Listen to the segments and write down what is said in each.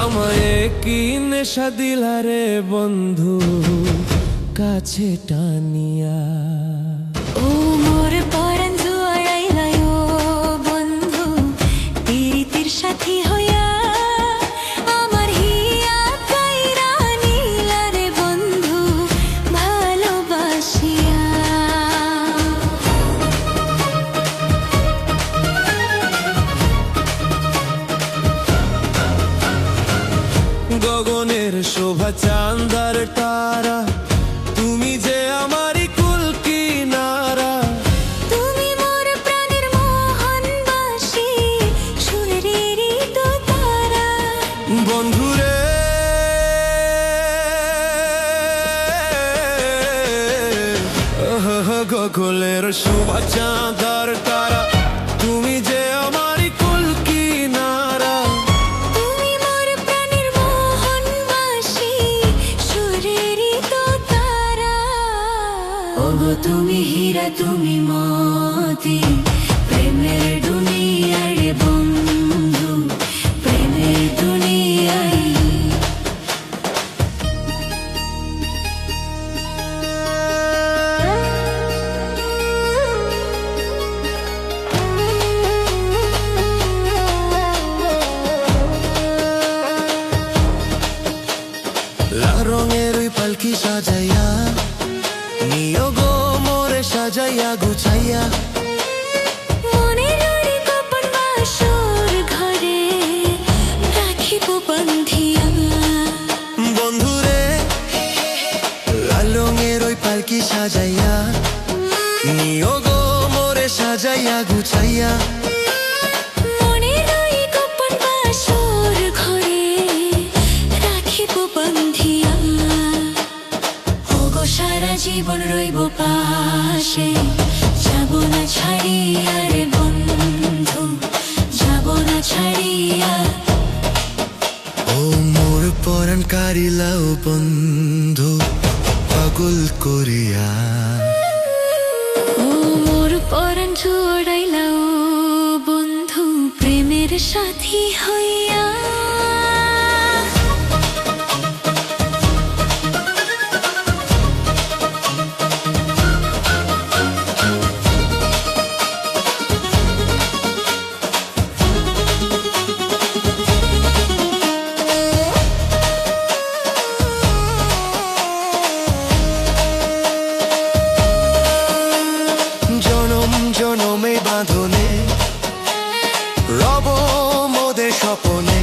আমায় কি নেশা দিলা রে বন্ধু কাছে টানিয়া। ও মোর পরাণ জুয়ারাইলা ও বন্ধু পীড়িতের সাথী হইয়া আমার হিয়া কাইরা নিলা রে বন্ধু ভালোবাসিয়া। গগনের শোভা চাঁদার তারা তুমি যে আমারই কুল কিনারা। তুমি মোর প্রাণের মোহনবাসী সুরেরই তো তারা। বন্ধুরে গগনের শোভা চাঁদার তারা তুমি যে আমারই কুল কিনারা। তুমি মোর প্রাণের মোহনবাসী সুরেরই তো তারা। ওগো তুমি হীরা তুমি মতি প্রেমের দুনিয়ার বন্ধু প্রেমের দুনিয়ায়। লাল রঙের ওই পালকি সাজাইয়া নিও গো মোরে সাজাইয়া গুছাইয়া। মনের ওই গোপন বাসর ঘরে রাখিব বন্ধিয়া। বন্ধুরে লাল রঙের ওই পালকি সাজাইয়া নিও গো মোরে সাজাইয়া গুছাইয়া। মনের ওই গোপন বাসর ঘরে রাখিব বন্ধিয়া। ওগো সারা জীবন রইব পাশে যাব না ছাড়িয়া রে বন্ধু যাব না ছাড়িয়া। ও মোর পরাণ কারিলাও বন্ধু পাগল করিয়া। ও মোর পরাণ জোড়াইলা ও বন্ধু প্রেমের সাথী হইয়া। জনম জনমে বাঁধনে রব মোদের স্বপনে।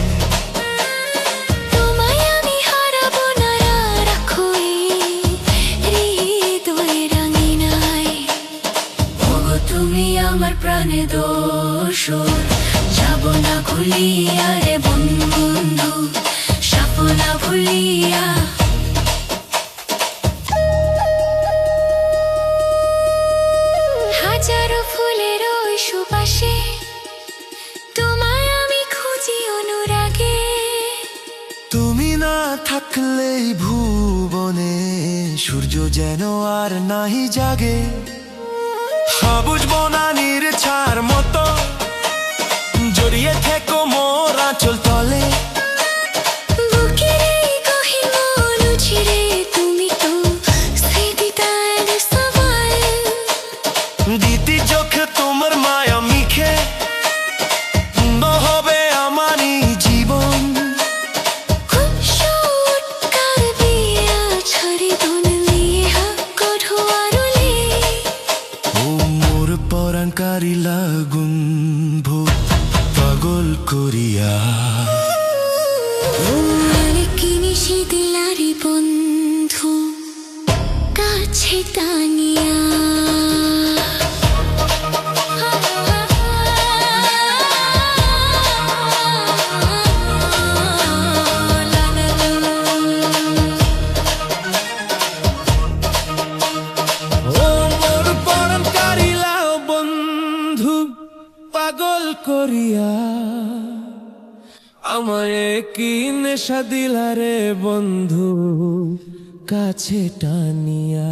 তোমায় আমি হারাবো না রাখোই হৃদয় রাঙিনায়। ওগো তুমি আমার প্রাণে দোসর যাব না ভুলিয়া রে বন্ধু সাপনা ভুলিয়া। হাজারো ফুলের ওই সুবাসে তোমায় আমি খুঁজি অনুরাগে। তুমি না থাকলেই ভুবনে সূর্য যেন আর নাহি জাগে। সবুজ বনানীর ছাড় মতো জড়িয়ে থেকো মোর আঁচল তলে। বুকের এই গহীন মন ছিঁড়ে তুমি তো স্মৃতিতার সওয়াল। দিতি চোখে তোমার মায়া মিখে হবে আমারই জীবন। খুব সুটকার বিয়া ছড়ি ধন লিহা কঠোয়ারুলি। ও মোর পরাণ কারিলা গুম্ভো পাগল করিয়া। আরে কি নিশি দিলারি বন্ধু কাছে টানিয়া। ও মোর পরাণ কারিলা বন্ধু পাগল করিয়া। আমায় কি নেশা দিলা রে বন্ধু কাছে টানিয়া।